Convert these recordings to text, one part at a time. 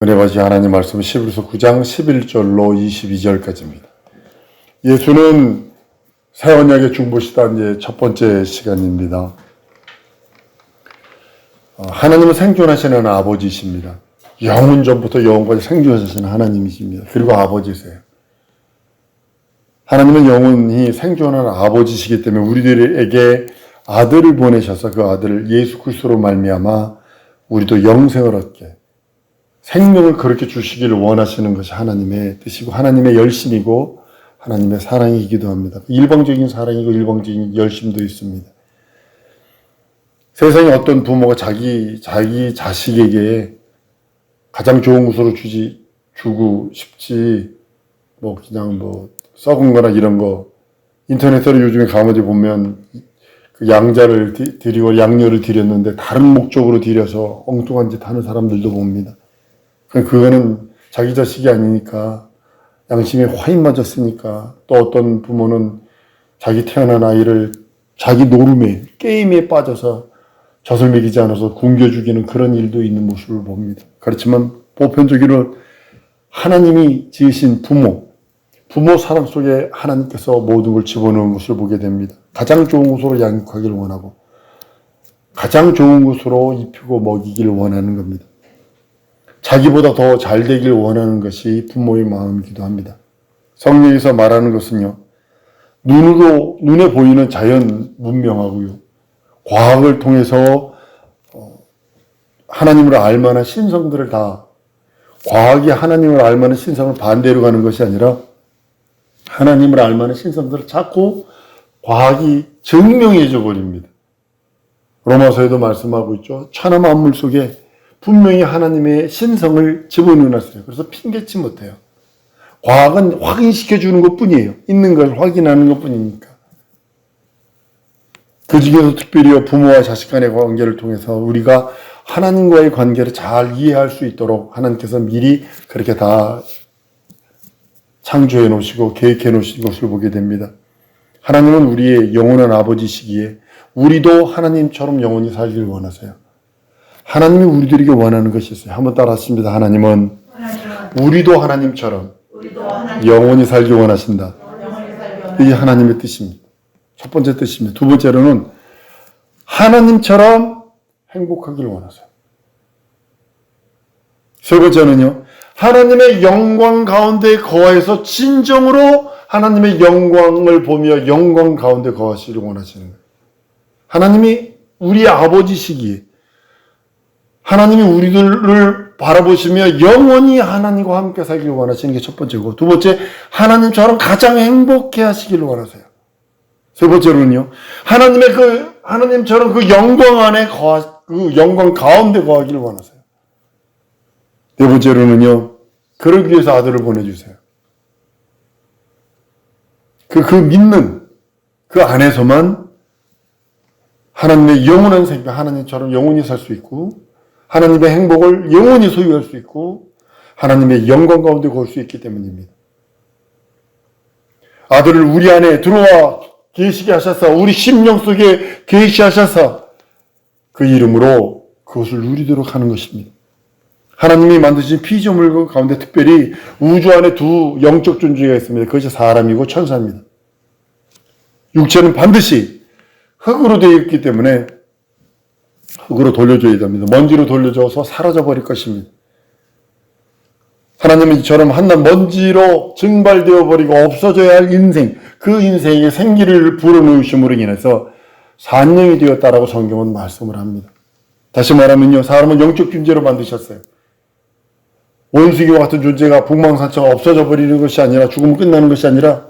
은혜 받으신 하나님 말씀은 히브리서 9장 11절로 22절까지입니다. 예수는 새 언약의 중보시다 이제 첫 번째 시간입니다. 하나님은 생존하시는 아버지이십니다. 영원 전부터 영원까지 생존하시는 하나님이십니다. 그리고 아버지세요. 하나님은 영원히 생존하는 아버지시기 때문에 우리들에게 아들을 보내셔서 그 아들을 예수 그리스도로 말미암아 우리도 영생을 얻게 생명을 그렇게 주시기를 원하시는 것이 하나님의 뜻이고 하나님의 열심이고 하나님의 사랑이기도 합니다. 일방적인 사랑이고 일방적인 열심도 있습니다. 세상에 어떤 부모가 자기 자식에게 가장 좋은 것으로 주고 싶지 그냥 썩은 거나 이런 거 인터넷으로 요즘에 강아지 보면 그 양자를 드리고 양녀를 드렸는데 다른 목적으로 드려서 엉뚱한 짓 하는 사람들도 봅니다. 그거는 자기 자식이 아니니까 양심에 화인 맞았으니까 또 어떤 부모는 자기 태어난 아이를 자기 노름에 게임에 빠져서 젖을 먹이지 않아서 굶겨 죽이는 그런 일도 있는 모습을 봅니다. 그렇지만 보편적으로 하나님이 지으신 부모 사랑 속에 하나님께서 모든 걸 집어넣은 것을 보게 됩니다. 가장 좋은 것으로 양육하기를 원하고 가장 좋은 것으로 입히고 먹이기를 원하는 겁니다. 자기보다 더 잘 되길 원하는 것이 부모의 마음이기도 합니다. 성경에서 말하는 것은요, 눈에 보이는 자연 문명하고요, 과학을 통해서 하나님을 알만한 신성들을 과학이 하나님을 알만한 신성을 반대로 가는 것이 아니라 하나님을 알만한 신성들을 자꾸 과학이 증명해줘 버립니다. 로마서에도 말씀하고 있죠. 천하 만물 속에 분명히 하나님의 신성을 집어넣어놨어요. 그래서 핑계치 못해요. 과학은 확인시켜주는 것 뿐이에요. 있는 걸 확인하는 것 뿐이니까. 그 중에서 특별히 부모와 자식 간의 관계를 통해서 우리가 하나님과의 관계를 잘 이해할 수 있도록 하나님께서 미리 그렇게 다 창조해 놓으시고 계획해 놓으신 것을 보게 됩니다. 하나님은 우리의 영원한 아버지시기에 우리도 하나님처럼 영원히 살기를 원하세요. 하나님이 우리들에게 원하는 것이 있어요. 한번 따라 하십니다. 하나님은 우리도 하나님처럼 영원히 살기 원하신다. 이게 하나님의 뜻입니다. 첫 번째 뜻입니다. 두 번째로는 하나님처럼 행복하기를 원하세요. 세 번째는요, 하나님의 영광 가운데 거해서 진정으로 하나님의 영광을 보며 영광 가운데 거하시기를 원하시는 거예요. 하나님이 우리의 아버지시기에 하나님이 우리들을 바라보시며 영원히 하나님과 함께 살기를 원하시는 게 첫 번째고, 두 번째, 하나님처럼 가장 행복해 하시기를 원하세요. 세 번째로는요, 하나님처럼 그 영광 안에 그 영광 가운데 거하기를 원하세요. 네 번째로는요, 그러기 위해서 아들을 보내주세요. 그 믿는 그 안에서만 하나님의 영원한 생명, 하나님처럼 영원히 살 수 있고, 하나님의 행복을 영원히 소유할 수 있고 하나님의 영광 가운데 거할 수 있기 때문입니다. 아들을 우리 안에 들어와 계시게 하셔서 우리 심령 속에 계시하셔서 그 이름으로 그것을 누리도록 하는 것입니다. 하나님이 만드신 피조물 가운데 특별히 우주 안에 두 영적 존재가 있습니다. 그것이 사람이고 천사입니다. 육체는 반드시 흙으로 되어 있기 때문에 흙으로 돌려줘야 됩니다. 먼지로 돌려줘서 사라져버릴 것입니다. 하나님은 이처럼 한낱 먼지로 증발되어 버리고 없어져야 할 인생, 그 인생에 생기를 불어넣으심으로 인해서 산령이 되었다라고 성경은 말씀을 합니다. 다시 말하면요, 사람은 영적 존재로 만드셨어요. 원숭이와 같은 존재가 북망산처럼 없어져 버리는 것이 아니라 죽으면 끝나는 것이 아니라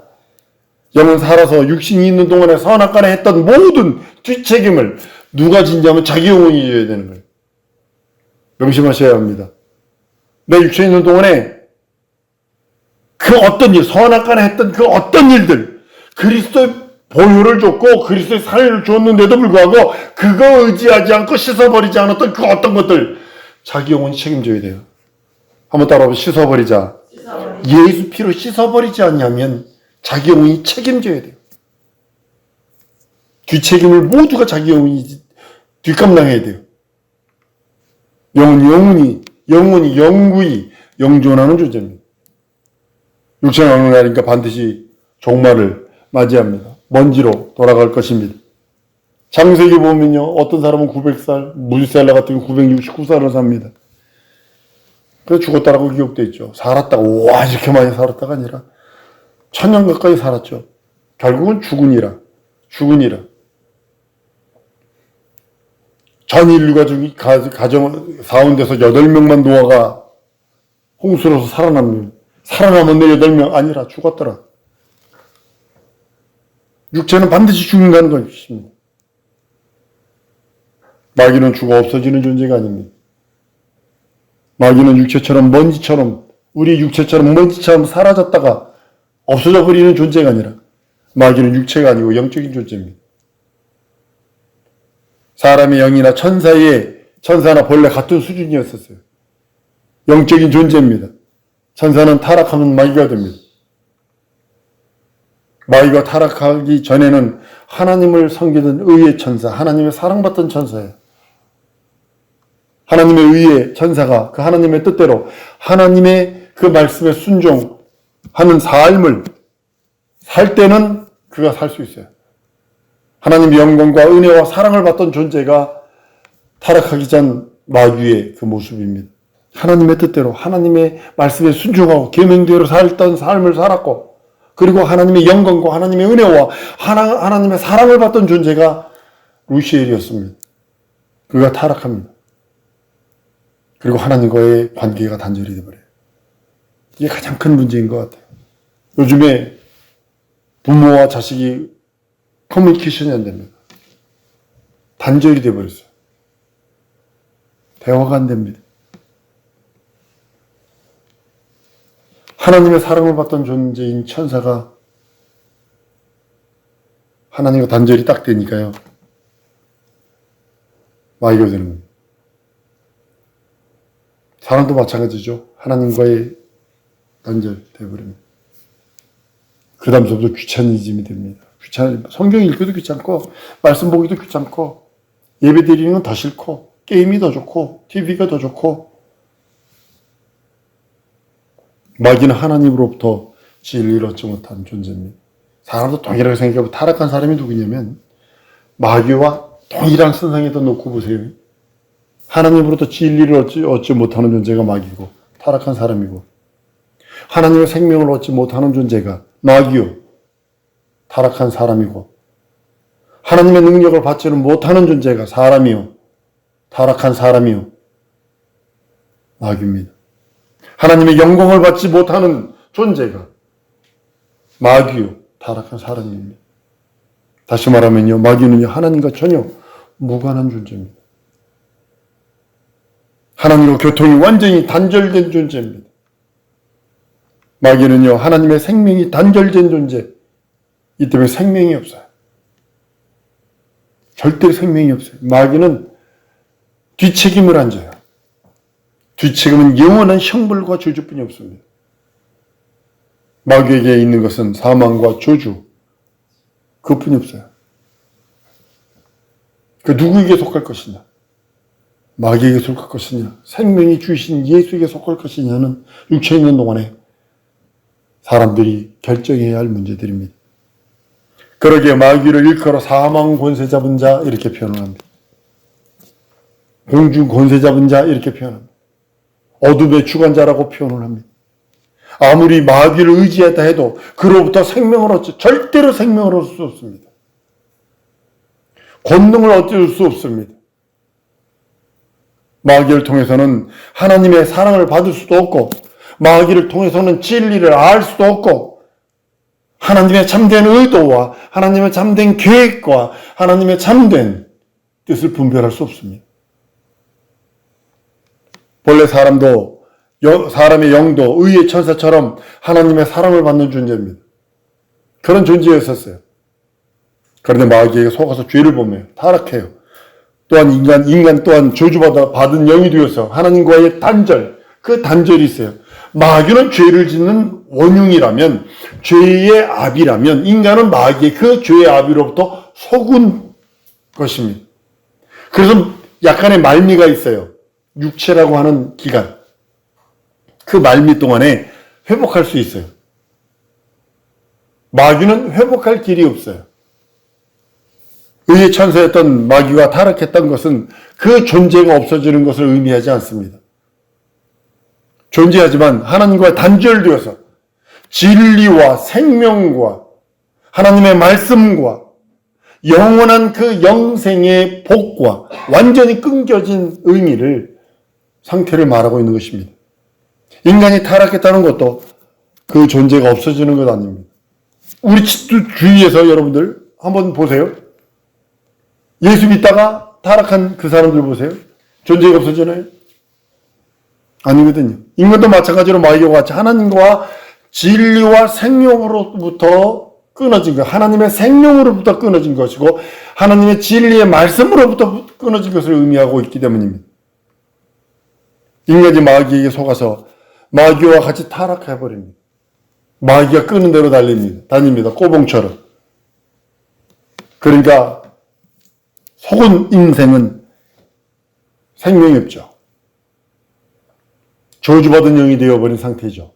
영은 살아서 육신이 있는 동안에 선악간에 했던 모든 뒷책임을 누가 진지하면 자기 영혼이 져야 되는 거예요. 명심하셔야 합니다. 내 육신에 있는 동안에 그 어떤 일, 선악간에 했던 그 어떤 일들, 그리스도의 보혈을 줬고 그리스도의 살을 줬는데도 불구하고 그거 의지하지 않고 씻어버리지 않았던 그 어떤 것들 자기 영혼이 책임져야 돼요. 한번 따라하면 씻어버리자. 예수 피로 씻어버리지 않냐면 자기 영혼이 책임져야 돼요. 뒷책임을 모두가 자기 영혼이 뒷감당해야 돼요. 영혼이 영원히 영구히 영존하는 존재입니다. 육체는 어느 날인가 반드시 종말을 맞이합니다. 먼지로 돌아갈 것입니다. 창세기 보면요, 어떤 사람은 900살, 무드셀라 같은 경우 969살을 삽니다. 그래서 죽었다라고 기록되어 있죠. 살았다고, 와, 이렇게 많이 살았다가 아니라 1000년 가까이 살았죠. 결국은 죽으니라. 전 인류가 가정, 사원돼서 8명만 노아가 홍수로서 살아남았네 8명 아니라 죽었더라. 육체는 반드시 죽는다는 것입니다. 마귀는 죽어 없어지는 존재가 아닙니다. 마귀는 육체처럼 먼지처럼, 우리 육체처럼 먼지처럼 사라졌다가 없어져 버리는 존재가 아니라 마귀는 육체가 아니고 영적인 존재입니다. 사람의 영이나 천사나 본래 같은 수준이었었어요. 영적인 존재입니다. 천사는 타락하면 마귀가 됩니다. 마귀가 타락하기 전에는 하나님을 섬기던 의의 천사, 하나님의 사랑받던 천사예요. 하나님의 의의 천사가 그 하나님의 뜻대로 하나님의 그 말씀에 순종하는 삶을 살 때는 그가 살 수 있어요. 하나님의 영광과 은혜와 사랑을 받던 존재가 타락하기 전 마귀의 그 모습입니다. 하나님의 뜻대로 하나님의 말씀에 순종하고 계명대로 살던 삶을 살았고, 그리고 하나님의 영광과 하나님의 은혜와 하나님의 사랑을 받던 존재가 루시엘이었습니다. 그가 타락합니다. 그리고 하나님과의 관계가 단절이 되어버려요. 이게 가장 큰 문제인 것 같아요. 요즘에 부모와 자식이 커뮤니케이션이 안 됩니다. 단절이 되어버렸어요. 대화가 안 됩니다. 하나님의 사랑을 받던 존재인 천사가 하나님과 단절이 딱 되니까요, 마귀가 되는 겁니다. 사람도 마찬가지죠. 하나님과의 단절 되어버립니다. 그 다음부터 귀차니즘이 됩니다. 성경 읽기도 귀찮고, 말씀 보기도 귀찮고, 예배 드리는 건 더 싫고, 게임이 더 좋고, TV가 더 좋고. 마귀는 하나님으로부터 진리를 얻지 못한 존재입니다. 사람도 동일하게 생각하고 타락한 사람이 누구냐면 마귀와 동일한 선상에다 놓고 보세요. 하나님으로부터 진리를 얻지 못하는 존재가 마귀고 타락한 사람이고, 하나님의 생명을 얻지 못하는 존재가 마귀요 타락한 사람이고, 하나님의 능력을 받지는 못하는 존재가 사람이요 타락한 사람이요 마귀입니다. 하나님의 영광을 받지 못하는 존재가 마귀요 타락한 사람입니다. 다시 말하면요, 마귀는요 하나님과 전혀 무관한 존재입니다. 하나님과 교통이 완전히 단절된 존재입니다. 마귀는요 하나님의 생명이 단절된 존재, 이 때문에 생명이 없어요. 절대 생명이 없어요. 마귀는 뒤책임을 안 져요. 뒤책임은 영원한 형벌과 저주뿐이 없습니다. 마귀에게 있는 것은 사망과 저주, 그것뿐이 없어요. 그 누구에게 속할 것이냐? 마귀에게 속할 것이냐? 생명이 주신 예수에게 속할 것이냐는 육체에 있는 동안에 사람들이 결정해야 할 문제들입니다. 그러기에 마귀를 일컬어 사망 권세 잡은 자 이렇게 표현을 합니다. 공중 권세 잡은 자 이렇게 표현합니다. 어둠의 주관자라고 표현을 합니다. 아무리 마귀를 의지했다 해도 그로부터 절대로 생명을 얻을 수 없습니다. 권능을 얻을 수 없습니다. 마귀를 통해서는 하나님의 사랑을 받을 수도 없고, 마귀를 통해서는 진리를 알 수도 없고, 하나님의 참된 의도와 하나님의 참된 계획과 하나님의 참된 뜻을 분별할 수 없습니다. 본래 사람의 영도 의의 천사처럼 하나님의 사랑을 받는 존재입니다. 그런 존재였었어요. 그런데 마귀에게 속아서 죄를 범해요. 타락해요. 또한 인간 또한 저주받은 영이 되어서 하나님과의 그 단절이 있어요. 마귀는 죄를 짓는 원흉이라면, 죄의 압이라면, 인간은 마귀의 그 죄의 압으로부터 속은 것입니다. 그래서 약간의 말미가 있어요. 육체라고 하는 기간. 그 말미 동안에 회복할 수 있어요. 마귀는 회복할 길이 없어요. 의의 천사였던 마귀가 타락했던 것은 그 존재가 없어지는 것을 의미하지 않습니다. 존재하지만 하나님과 단절되어서 진리와 생명과 하나님의 말씀과 영원한 그 영생의 복과 완전히 끊겨진 의미를, 상태를 말하고 있는 것입니다. 인간이 타락했다는 것도 그 존재가 없어지는 것 아닙니다. 우리 주위에서 여러분들 한번 보세요. 예수 믿다가 타락한 그 사람들 보세요. 존재가 없어지나요? 아니거든요. 인간도 마찬가지로 마귀와 같이 하나님과 진리와 생명으로부터 끊어진 것, 하나님의 생명으로부터 끊어진 것이고 하나님의 진리의 말씀으로부터 끊어진 것을 의미하고 있기 때문입니다. 인간이 마귀에게 속아서 마귀와 같이 타락해버립니다. 마귀가 끄는 대로 다닙니다. 꼬봉처럼. 그러니까 속은 인생은 생명이 없죠. 저주받은 영이 되어버린 상태죠.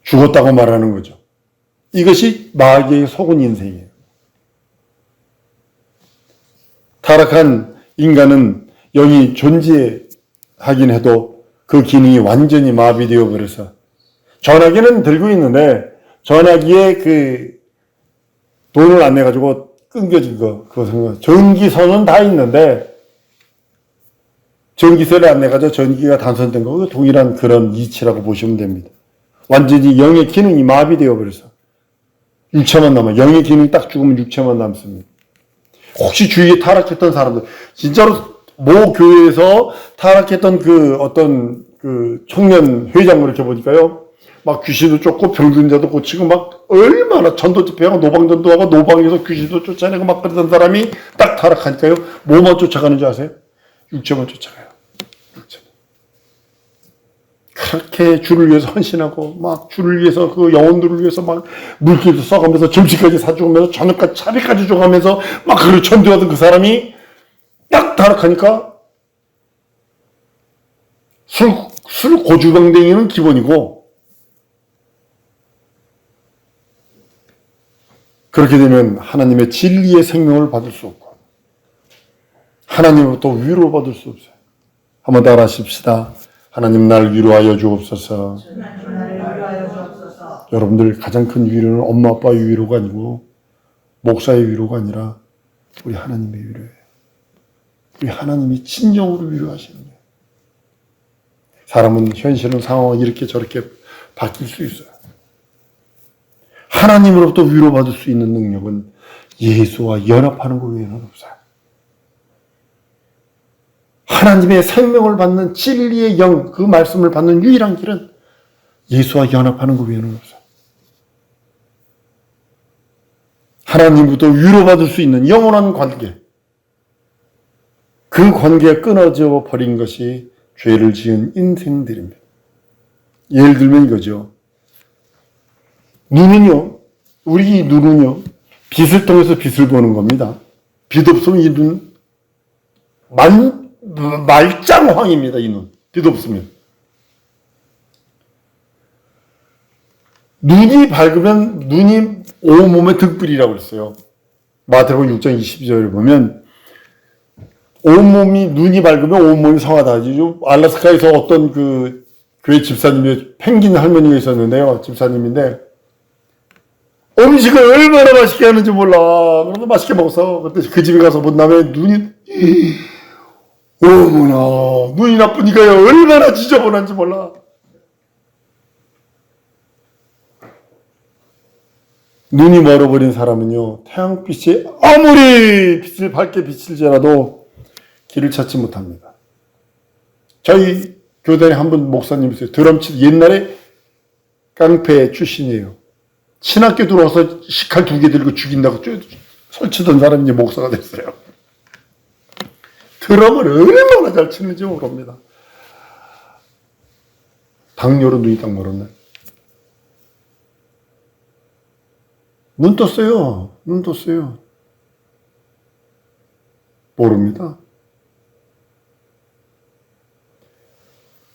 죽었다고 말하는 거죠. 이것이 마귀의 속은 인생이에요. 타락한 인간은 영이 존재하긴 해도 그 기능이 완전히 마비되어 버려서 전화기는 들고 있는데 전화기에 그 돈을 안 내가지고 끊겨진 거, 그것은 전기선은 다 있는데 전기세를 안 내가지고 전기가 단선된 거, 동일한 그런 이치라고 보시면 됩니다. 완전히 영의 기능이 마비되어 버려서 육체만 남아. 영의 기능이 딱 죽으면 육체만 남습니다. 혹시 주위에 타락했던 사람들, 진짜로 모 교회에서 타락했던 그 어떤 그 청년 회장을 이렇게 보니까요, 막 귀신도 쫓고 병든 자도 고치고 막 얼마나 전도 집회하고 노방전도하고 노방에서 귀신도 쫓아내고 막 그러던 사람이 딱 타락하니까요, 뭐만 쫓아가는 줄 아세요? 육체만 쫓아가요. 육체만. 그렇게 주를 위해서 헌신하고 막 주를 위해서 그 영혼들을 위해서 막 물기도 써가면서 점심까지 사주면서 저녁까지 차비까지 줘가면서 막 그걸 전도하던 그 사람이 딱 타락하니까 술 고주병댕이는 기본이고, 그렇게 되면 하나님의 진리의 생명을 받을 수 없고 하나님으로부터 위로받을 수 없어요. 한번 따라 하십시다. 하나님 날 위로하여 주옵소서. 여러분들 가장 큰 위로는 엄마 아빠의 위로가 아니고 목사의 위로가 아니라 우리 하나님의 위로예요. 우리 하나님이 진정으로 위로하시는 거예요. 사람은 현실은 상황은 이렇게 저렇게 바뀔 수 있어요. 하나님으로부터 위로받을 수 있는 능력은 예수와 연합하는 것 외에는 없어요. 하나님의 생명을 받는 진리의 영, 그 말씀을 받는 유일한 길은 예수와 연합하는 것 외에는 없어요. 하나님부터 위로받을 수 있는 영원한 관계, 그 관계가 끊어져 버린 것이 죄를 지은 인생들입니다. 예를 들면 이거죠. 눈은요, 우리 눈은요, 빛을 통해서 빛을 보는 겁니다. 빛 없으면 이 눈, 말짱황입니다, 이 눈. 빛 없으면. 눈이 밝으면 눈이 온몸의 등불이라고 그랬어요. 마태복음 6장 22절을 보면 온몸이, 눈이 밝으면 온몸이 성하다. 알래스카에서 어떤 그 교회 집사님이 펭귄 할머니가 있었는데요. 집사님인데 음식을 얼마나 맛있게 하는지 몰라. 그래도 맛있게 먹어서 그때 그 집에 가서 본 다음에 눈이 어머나, 눈이 나쁘니까요 얼마나 지저분한지 몰라. 눈이 멀어버린 사람은요, 태양빛이 아무리 빛을 밝게 비칠지라도 길을 찾지 못합니다. 저희 교단에 한 분 목사님 있어요. 옛날에 깡패 출신이에요. 신학교 들어와서 식칼 2개 들고 죽인다고 설치던 사람이 이제 목사가 됐어요. 드럼을 얼마나 잘 치는지 모릅니다. 당뇨로 눈이 딱 멀었네. 눈 떴어요. 눈 떴어요. 모릅니다.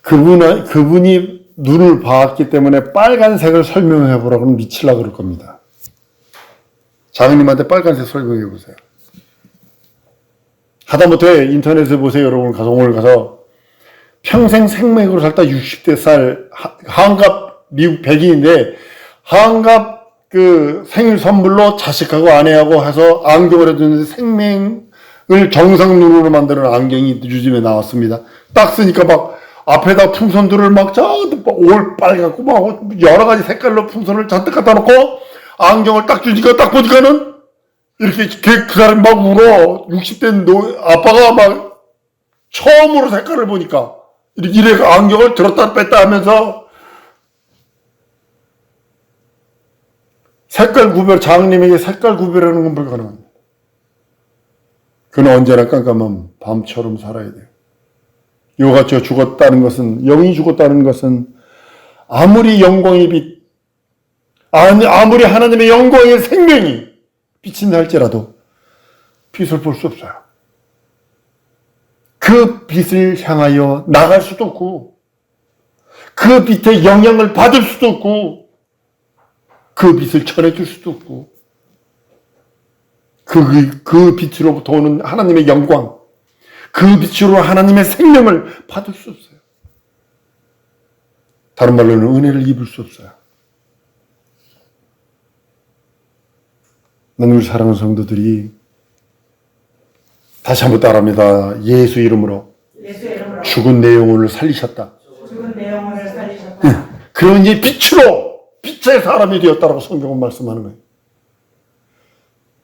그분이 눈을 봤기 때문에 빨간색을 설명해 보라고는 미치려고 그럴 겁니다. 장님한테 빨간색 설명해 보세요. 하다못해 인터넷에 보세요. 여러분 오늘 가서 평생 생맥으로 살다 60대 살 한갑 미국 백인인데 한갑 그 생일 선물로 자식하고 아내하고 해서 안경을 해주는데 생맥을 정상 눈으로 만드는 안경이 요즘에 나왔습니다. 딱 쓰니까 막 앞에다 풍선들을 올 빨갛고 막 여러 가지 색깔로 풍선을 잔뜩 갖다 놓고 안경을 딱 주니까 딱 보니까는 이렇게 그 사람이 막 울어. 60대 아빠가 막 처음으로 색깔을 보니까 이래 안경을 들었다 뺐다 하면서 색깔 구별, 장님에게 색깔 구별하는 건 불가능합니다. 그는 언제나 깜깜한 밤처럼 살아야 돼요. 이와 같이 죽었다는 것은, 영이 죽었다는 것은 아무리 영광의 빛, 아무리 하나님의 영광의 생명이 비친다 할지라도 빛을 볼 수 없어요. 그 빛을 향하여 나갈 수도 없고, 그 빛의 영향을 받을 수도 없고, 그 빛을 전해줄 수도 없고, 그 빛으로부터 오는 하나님의 영광, 그 빛으로 하나님의 생명을 받을 수 없어요. 다른 말로는 은혜를 입을 수 없어요. 우리 사랑하는 성도들이 다시 한번 따라합니다. 예수 이름으로 죽은 내 영혼을 살리셨다. 그런 이제 빛으로 빛의 사람이 되었다라고 성경은 말씀하는 거예요.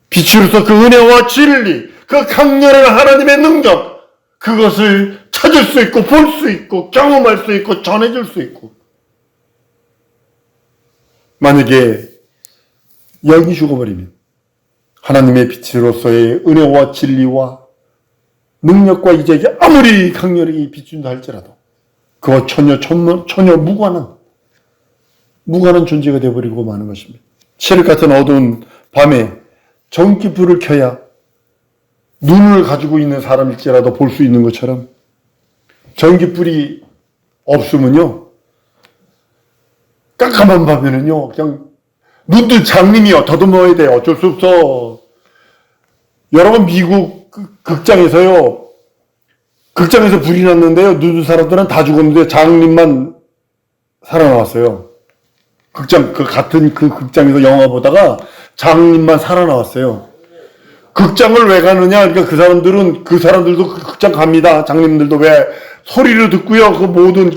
빛으로서 그 은혜와 진리, 그 강렬한 하나님의 능력, 그것을 찾을 수 있고 볼 수 있고 경험할 수 있고 전해줄 수 있고, 만약에 영이 죽어버리면 하나님의 빛으로서의 은혜와 진리와 능력과 이제게 아무리 강렬하게 비춘다 할지라도 그와 전혀 무관한 존재가 되어버리고 마는 것입니다. 칠흑 같은 어두운 밤에 전기불을 켜야 눈을 가지고 있는 사람일지라도 볼 수 있는 것처럼, 전기불이 없으면요, 깜깜한 밤에는요, 그냥 눈뜬 장님이요, 더듬어야 돼요. 어쩔 수 없어. 여러분, 미국 극장에서 불이 났는데요, 눈뜬 사람들은 다 죽었는데 장님만 살아나왔어요. 같은 극장에서 영화 보다가 장님만 살아나왔어요. 극장을 왜 가느냐? 그러니까 그 사람들도 극장 갑니다. 장님들도 왜? 소리를 듣고요. 그 모든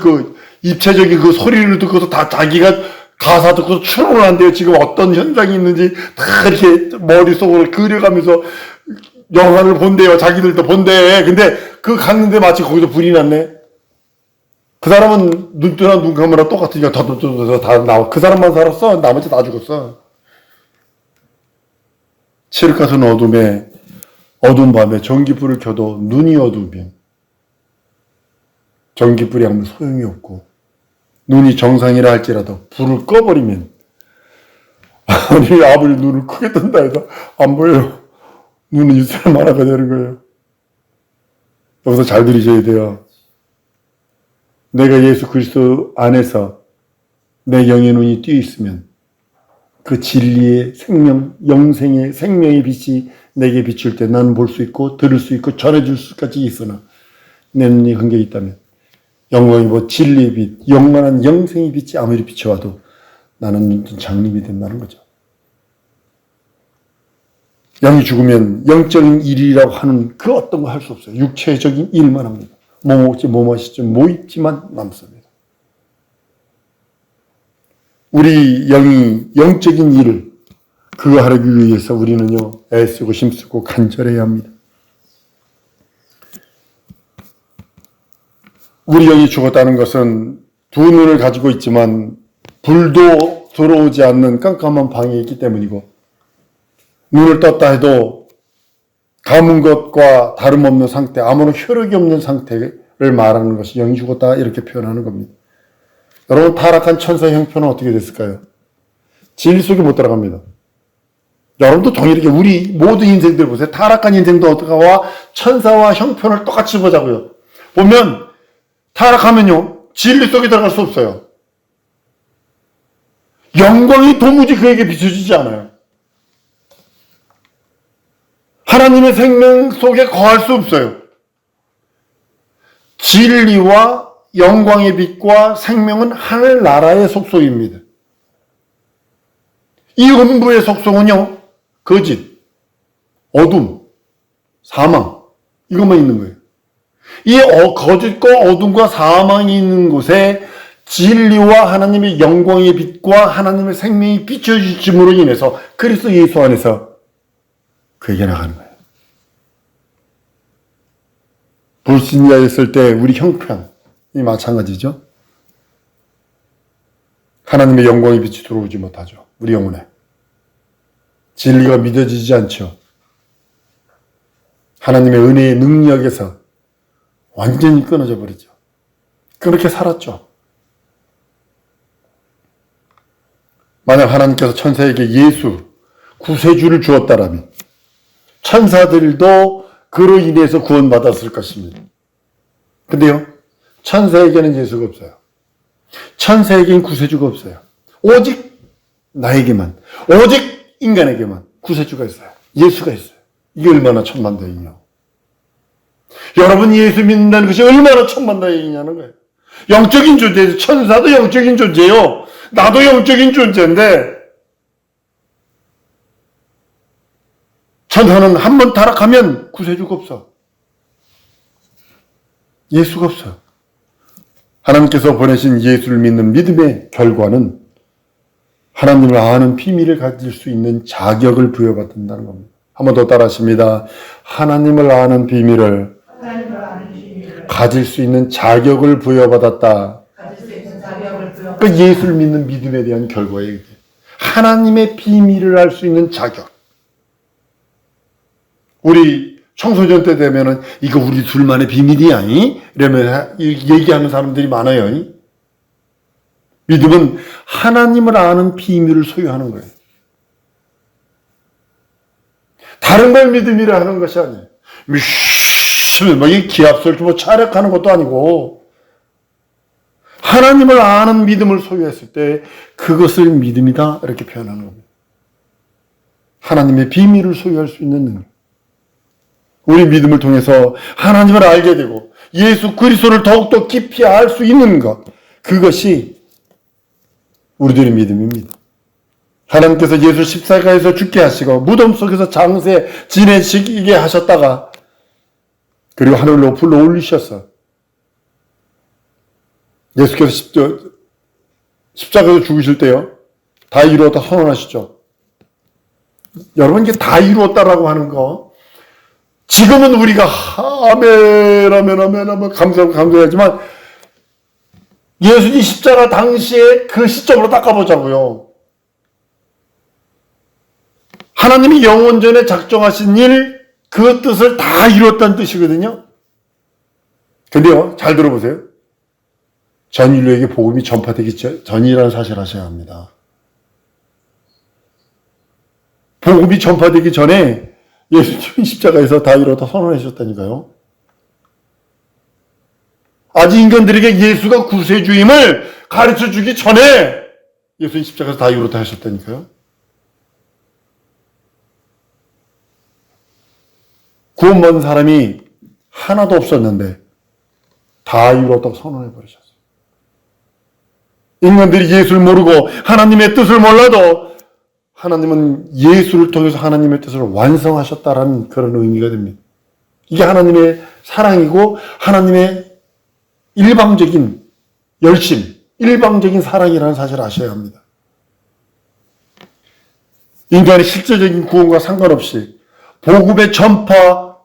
입체적인 그 소리를 듣고서 다 자기가 가사 듣고서 추론을 한대요. 지금 어떤 현상이 있는지 다 이렇게 머릿속으로 그려가면서 영화를 본대요. 자기들도 본대. 근데 갔는데 마치 거기서 불이 났네. 그 사람은 눈 뜨나 눈 감으나 똑같으니까 다 나와. 그 사람만 살았어. 나머지 다 죽었어. 칠흑 같은 어두운 밤에 전기불을 켜도 눈이 어두우면 전기불이 아무 소용이 없고, 눈이 정상이라 할지라도 불을 꺼버리면 아무리 눈을 크게 뜬다 해도 안 보여요. 눈은 있어야 만화가 되는 거예요. 여기서 잘 들으셔야 돼요. 내가 예수 그리스도 안에서 내 영의 눈이 뜨여 있으면 그 진리의 생명, 영생의 생명의 빛이 내게 비출 때 나는 볼 수 있고 들을 수 있고 전해줄 수까지 있으나, 내 눈이 한게 있다면 영광이고 진리의 빛, 영원한 영생의 빛이 아무리 비춰와도 나는 눈뜬 장님이 된다는 거죠. 영이 죽으면 영적인 일이라고 하는 그 어떤 거 할 수 없어요. 육체적인 일만 합니다. 뭐 먹지, 뭐 마시지, 뭐 입지만 남습니다. 우리 영이 영적인 일을 그거 하기 위해서 우리는요, 애쓰고 힘쓰고 간절해야 합니다. 우리 영이 죽었다는 것은 두 눈을 가지고 있지만 불도 들어오지 않는 깜깜한 방에 있기 때문이고, 눈을 떴다 해도 감은 것과 다름없는 상태, 아무런 효력이 없는 상태를 말하는 것이 영이 죽었다, 이렇게 표현하는 겁니다. 여러분, 타락한 천사의 형편은 어떻게 됐을까요? 진리 속에 못 들어갑니다. 여러분도 동일하게 우리 모든 인생들 보세요. 타락한 인생도 어떡하와 천사와 형편을 똑같이 보자고요. 보면 타락하면요, 진리 속에 들어갈 수 없어요. 영광이 도무지 그에게 비춰지지 않아요. 하나님의 생명 속에 거할 수 없어요. 진리와 영광의 빛과 생명은 하늘나라의 속성입니다. 이 음부의 속성은요, 거짓, 어둠, 사망, 이것만 있는 거예요. 이 거짓과 어둠과 사망이 있는 곳에 진리와 하나님의 영광의 빛과 하나님의 생명이 비춰짐으로 인해서 그리스도 예수 안에서 그에게 나가는 거예요. 불신자였을 때 우리 형편이 마찬가지죠. 하나님의 영광의 빛이 들어오지 못하죠. 우리 영혼에. 진리가 믿어지지 않죠. 하나님의 은혜의 능력에서 완전히 끊어져 버리죠. 그렇게 살았죠. 만약 하나님께서 천사에게 예수, 구세주를 주었다라면 천사들도 그로 인해서 구원받았을 것입니다. 근데요, 천사에게는 예수가 없어요. 천사에게는 구세주가 없어요. 오직 나에게만, 오직 인간에게만 구세주가 있어요. 예수가 있어요. 이게 얼마나 천만다행이요. 여러분, 예수 믿는다는 것이 얼마나 천만다행이냐는 거예요. 영적인 존재예요. 천사도 영적인 존재예요. 나도 영적인 존재인데 천사는 한 번 타락하면 구세주가 없어. 예수가 없어. 하나님께서 보내신 예수를 믿는 믿음의 결과는 하나님을 아는 비밀을 가질 수 있는 자격을 부여받는다는 겁니다. 한 번 더 따라하십니다. 하나님을 아는 비밀을 가질 수 있는 자격을 부여받았다. 그 예수를 믿는 믿음에 대한 결과예요. 하나님의 비밀을 알 수 있는 자격. 우리 청소년 때 되면은 이거 우리 둘만의 비밀이야, 이러면 얘기하는 사람들이 많아요. 믿음은 하나님을 아는 비밀을 소유하는 거예요. 다른 걸 믿음이라 하는 것이 아니에요. 이 기합설 차력하는 것도 아니고 하나님을 아는 믿음을 소유했을 때 그것을 믿음이다 이렇게 표현하는 겁니다. 하나님의 비밀을 소유할 수 있는 능력. 우리 믿음을 통해서 하나님을 알게 되고 예수 그리스도를 더욱더 깊이 알 수 있는 것, 그것이 우리들의 믿음입니다. 하나님께서 예수 십자가에서 죽게 하시고 무덤 속에서 장세 지내시게 하셨다가 그리고 하늘로 불러 올리셨어. 예수께서 십자가에서 죽으실 때요, 다 이루었다 선언하시죠. 여러분, 이게 다 이루었다라고 하는 거, 지금은 우리가 아멘 감사하지만 예수님 십자가 당시에 그 시점으로 닦아보자고요. 하나님이 영원전에 작정하신 일, 그 뜻을 다 이뤘다는 뜻이거든요. 근데요, 잘 들어보세요. 전 인류에게 복음이 전파되기 전이라는 사실을 아셔야 합니다. 복음이 전파되기 전에 예수님이 십자가에서 다 이뤘다 선언하셨다니까요. 아직 인간들에게 예수가 구세주임을 가르쳐주기 전에 예수님 십자가에서 다 이뤘다 하셨다니까요. 구원받은 사람이 하나도 없었는데 다 이뤘다고 선언해버리셨어요. 인간들이 예수를 모르고 하나님의 뜻을 몰라도 하나님은 예수를 통해서 하나님의 뜻을 완성하셨다라는 그런 의미가 됩니다. 이게 하나님의 사랑이고 하나님의 일방적인 열심, 일방적인 사랑이라는 사실을 아셔야 합니다. 인간의 실제적인 구원과 상관없이, 복음의 전파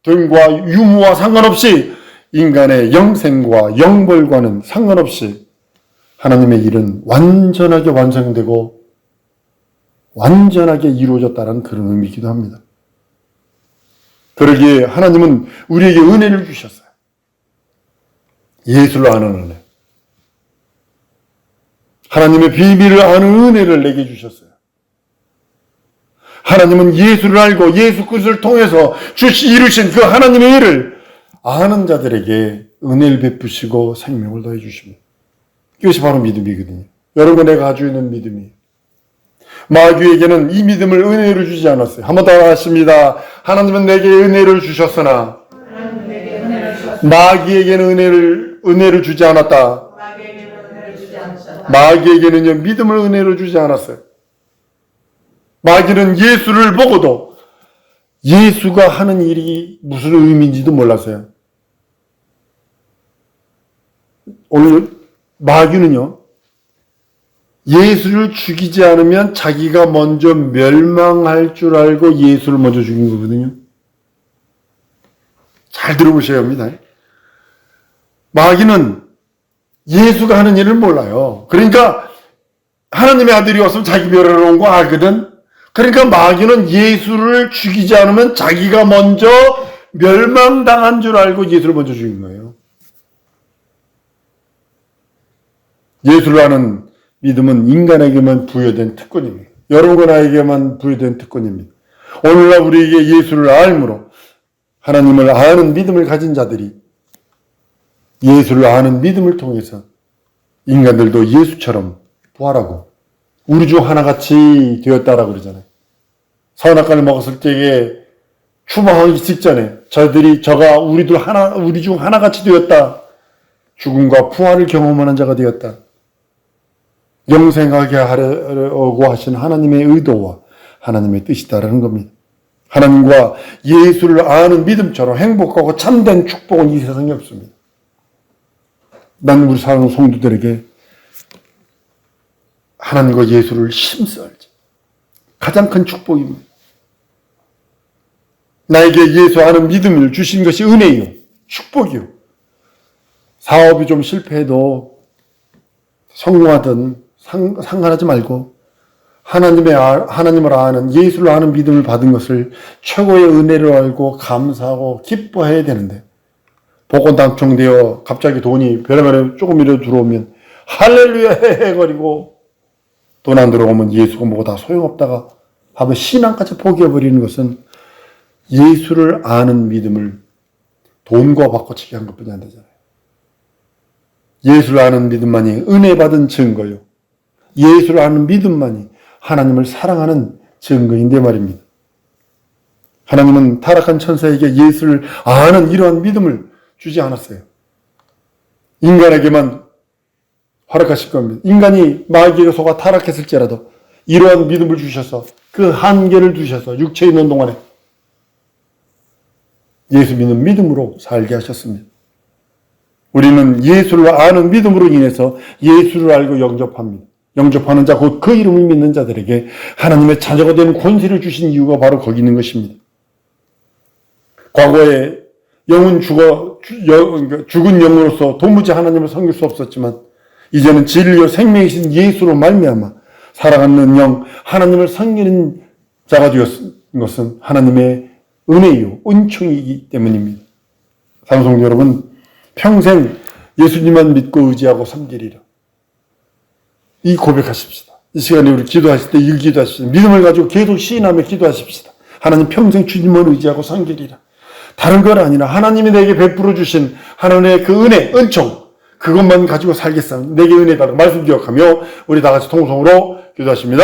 등과 유무와 상관없이, 인간의 영생과 영벌과는 상관없이 하나님의 일은 완전하게 완성되고 완전하게 이루어졌다는 그런 의미이기도 합니다. 그러기에 하나님은 우리에게 은혜를 주셨어요. 예수를 아는 은혜. 하나님의 비밀을 아는 은혜를 내게 주셨어요. 하나님은 예수를 알고 예수 그리스도를 통해서 이루신 그 하나님의 일을 아는 자들에게 은혜를 베푸시고 생명을 더해 주십니다. 이것이 바로 믿음이거든요. 여러분, 내가 가지고 있는 믿음이에요. 마귀에게는 이 믿음을 은혜를 주지 않았어요. 한 번 더 하십니다. 하나님은 내게 은혜를 주셨으나 마귀에게는 은혜를 주지 않았다. 마귀에게는요, 믿음을 은혜로 주지 않았어요. 마귀는 예수를 보고도 예수가 하는 일이 무슨 의미인지도 몰랐어요. 오늘 마귀는요, 예수를 죽이지 않으면 자기가 먼저 멸망할 줄 알고 예수를 먼저 죽인 거거든요. 잘 들어보셔야 합니다. 마귀는 예수가 하는 일을 몰라요. 그러니까 하나님의 아들이 왔으면 자기 멸하러 온 거 알거든. 그러니까 마귀는 예수를 죽이지 않으면 자기가 먼저 멸망당한 줄 알고 예수를 먼저 죽인 거예요. 예수를 아는 믿음은 인간에게만 부여된 특권입니다. 여러분과 나에게만 부여된 특권입니다. 오늘날 우리에게 예수를 알므로 하나님을 아는 믿음을 가진 자들이 예수를 아는 믿음을 통해서 인간들도 예수처럼 부활하고 우리 중 하나같이 되었다라고 그러잖아요. 선악과를 먹었을 때에 추방하기 직전에 저가 우리 중 하나같이 되었다. 죽음과 부활을 경험하는 자가 되었다. 영생하게 하려고 하신 하나님의 의도와 하나님의 뜻이다라는 겁니다. 하나님과 예수를 아는 믿음처럼 행복하고 참된 축복은 이 세상에 없습니다. 난 우리 사랑하는 성도들에게 하나님과 예수를 심써 알지. 가장 큰 축복입니다. 나에게 예수 아는 믿음을 주신 것이 은혜요, 축복이요. 사업이 좀 실패해도 성공하든 상관하지 말고 하나님을 아는, 예수를 아는 믿음을 받은 것을 최고의 은혜로 알고 감사하고 기뻐해야 되는데, 복권 당첨되어 갑자기 돈이 별의별에 조금이라도 들어오면 할렐루야 해거리고, 돈 안 들어오면 예수가 뭐고 다 소용없다가 하면 신앙까지 포기해버리는 것은 예수를 아는 믿음을 돈과 바꿔치기 한 것뿐이 안 되잖아요. 예수를 아는 믿음만이 은혜 받은 증거요. 예수를 아는 믿음만이 하나님을 사랑하는 증거인데 말입니다. 하나님은 타락한 천사에게 예수를 아는 이러한 믿음을 주지 않았어요. 인간에게만 허락하실 겁니다. 인간이 마귀에게 속아 타락했을지라도 이러한 믿음을 주셔서 그 한계를 두셔서 육체에 있는 동안에 예수 믿는 믿음으로 살게 하셨습니다. 우리는 예수를 아는 믿음으로 인해서 예수를 알고 영접합니다. 영접하는 자, 곧 그 이름을 믿는 자들에게 하나님의 자녀가 되는 권세를 주신 이유가 바로 거기 있는 것입니다. 과거에 영은 죽은 영으로서 도무지 하나님을 섬길 수 없었지만 이제는 진리요 생명이신 예수로 말미암아 살아가는 영, 하나님을 섬기는 자가 되었은 것은 하나님의 은혜요, 은총이기 때문입니다. 사랑하는 여러분, 평생 예수님만 믿고 의지하고 섬기리라. 이 고백하십시다. 이 시간에 우리 기도하실 때 이 기도하십시다. 믿음을 가지고 계속 시인하며 기도하십시다. 하나님 평생 주님만 의지하고 섬기리라. 다른 건 아니라 하나님이 내게 베풀어 주신 하나님의 그 은혜, 은총, 그것만 가지고 살겠사옵니다. 내게 은혜 달라 말씀 기억하며 우리 다 같이 통성으로 기도하십니다.